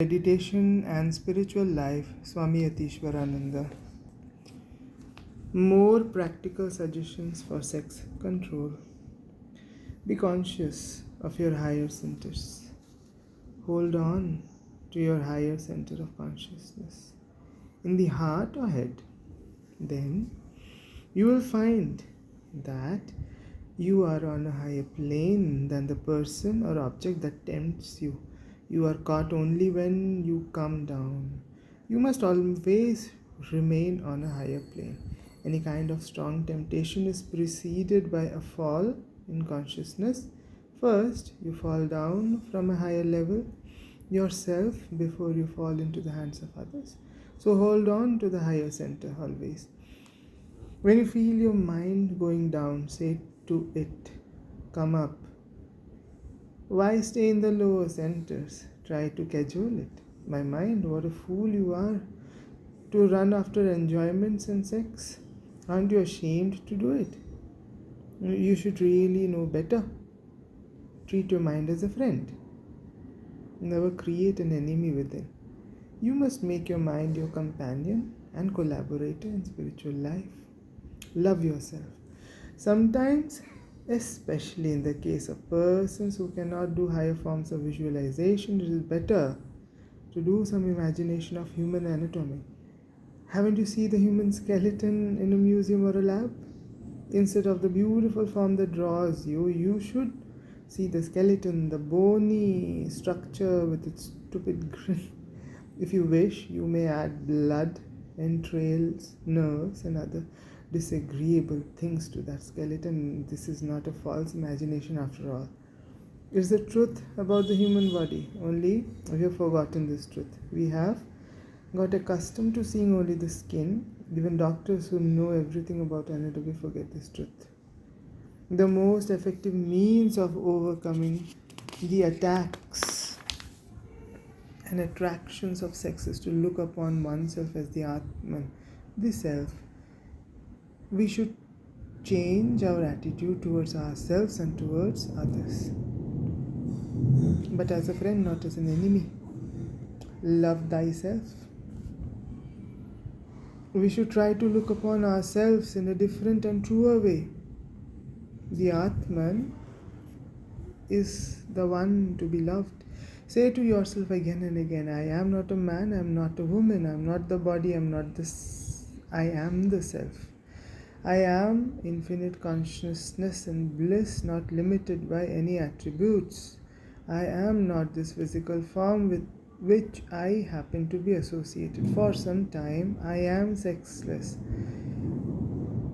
Meditation and Spiritual Life, Swami Yatiswarananda. More practical suggestions for sex control. Be conscious of your higher centers. Hold on to your higher center of consciousness in the heart or head. Then you will find that you are on a higher plane than the person or object that tempts you. You are caught only when you come down. You must always remain on a higher plane. Any kind of strong temptation is preceded by a fall in consciousness. First, you fall down from a higher level yourself before you fall into the hands of others. So hold on to the higher center always. When you feel your mind going down, say to it, come up. Why stay in the lower centers? Try to cajole it. My mind, what a fool you are to run after enjoyments and sex. Aren't you ashamed to do it? You should really know better. Treat your mind as a friend. Never create an enemy within. You must make your mind your companion and collaborator in spiritual life. Love yourself. Sometimes, especially in the case of persons who cannot do higher forms of visualization, it is better to do some imagination of human anatomy. Haven't you seen the human skeleton in a museum or a lab? Instead of the beautiful form that draws you, you should see the skeleton, the bony structure with its stupid grin. If you wish, you may add blood, entrails, nerves, and other disagreeable things to that skeleton. This is not a false imagination after all. It's the truth about the human body. Only we have forgotten this truth. We have got accustomed to seeing only the skin. Even doctors who know everything about anatomy forget this truth. The most effective means of overcoming the attacks and attractions of sex is to look upon oneself as the Atman, the self. We should change our attitude towards ourselves and towards others, but as a friend, not as an enemy. Love thyself. We should try to look upon ourselves in a different and truer way. The Atman is the one to be loved. Say to yourself again and again, I am not a man, I am not a woman, I am not the body, I am not this, I am the self. I am infinite consciousness and bliss, not limited by any attributes. I am not this physical form with which I happen to be associated. For some time, I am sexless.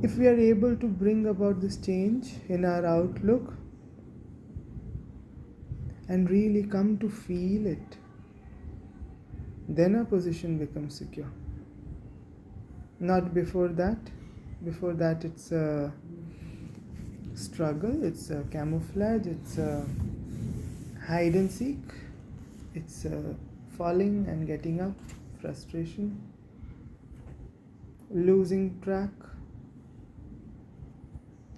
If we are able to bring about this change in our outlook and really come to feel it, then our position becomes secure. Not before that. Before that, it's a struggle, it's a camouflage, it's a hide and seek, it's a falling and getting up, frustration, losing track,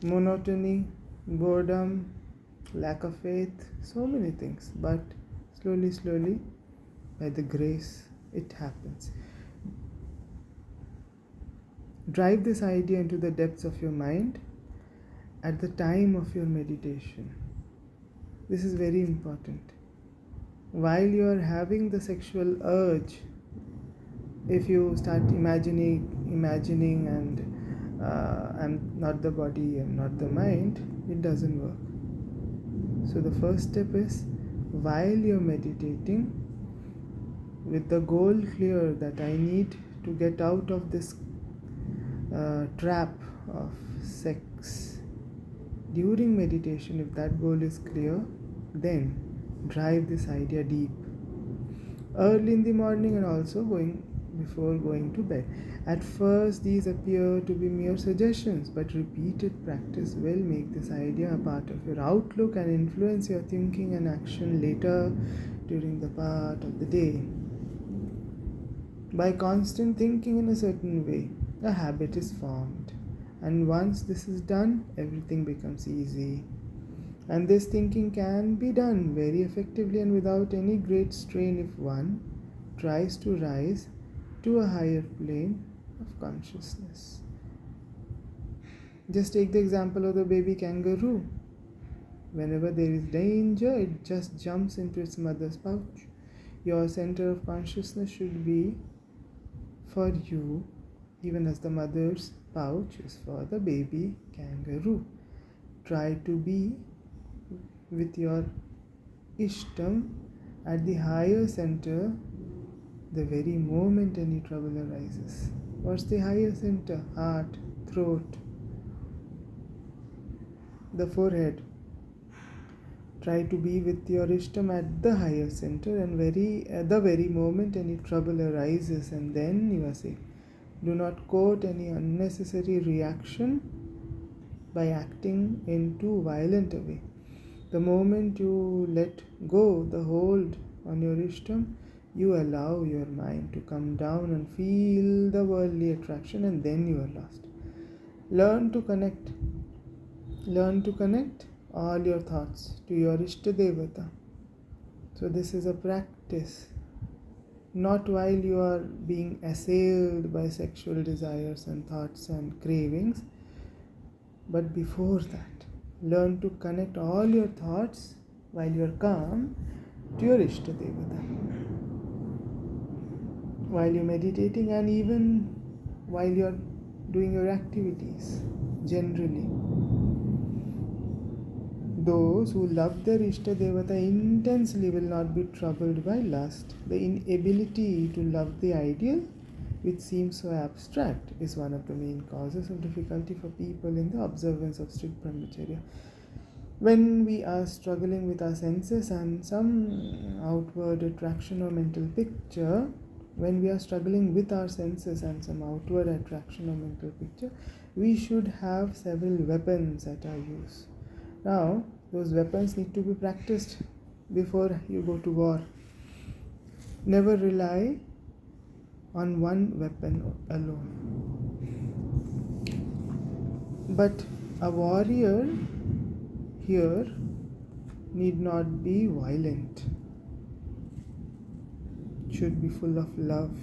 monotony, boredom, lack of faith, so many things. But slowly, by the grace, it happens. Drive this idea into the depths of your mind at the time of your meditation. This is very important. While you are having the sexual urge, if you start imagining and I'm not the body, I'm not the mind, it doesn't work. So the first step is, while you're meditating, with the goal clear that I need to get out of this trap of sex. During meditation, if that goal is clear, then drive this idea deep. Early in the morning and also before going to bed. At first, these appear to be mere suggestions, but repeated practice will make this idea a part of your outlook and influence your thinking and action later during the part of the day. By constant thinking in a certain way, a habit is formed, and once this is done, everything becomes easy. And this thinking can be done very effectively and without any great strain if one tries to rise to a higher plane of consciousness. Just take the example of the baby kangaroo. Whenever there is danger, it just jumps into its mother's pouch. Your center of consciousness should be for you, even as the mother's pouch is for the baby kangaroo. Try to be with your Ishtam at the higher center the very moment any trouble arises. What's the higher center? Heart, throat, the forehead. Try to be with your Ishtam at the higher center and at the very moment any trouble arises, and then you are safe. Do not quote any unnecessary reaction by acting in too violent a way. The moment you let go the hold on your Ishtam, you allow your mind to come down and feel the worldly attraction, and then you are lost. Learn to connect all your thoughts to your Ishtadevata. So this is a practice, not while you are being assailed by sexual desires and thoughts and cravings, but before that. Learn to connect all your thoughts while you are calm to your Ishtadevata. While you're meditating and even while you're doing your activities generally. Those who love their Ishtadevata intensely will not be troubled by lust. The inability to love the ideal, which seems so abstract, is one of the main causes of difficulty for people in the observance of strict brahmacharya. When we are struggling with our senses and some outward attraction or mental picture, when we are struggling with our senses and some outward attraction or mental picture, we should have several weapons at our use. Now, those weapons need to be practiced before you go to war. Never rely on one weapon alone. But a warrior here need not be violent. Should be full of love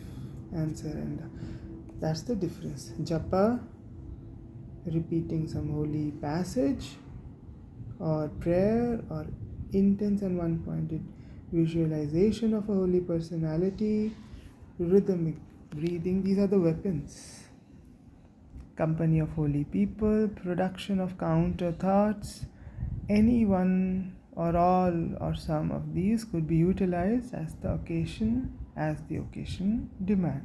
and surrender. That's the difference. Japa, repeating some holy passage or prayer, or intense and one-pointed visualization of a holy personality, rhythmic breathing, these are the weapons. Company of holy people, production of counter thoughts, any one or all or some of these could be utilized as the occasion demands.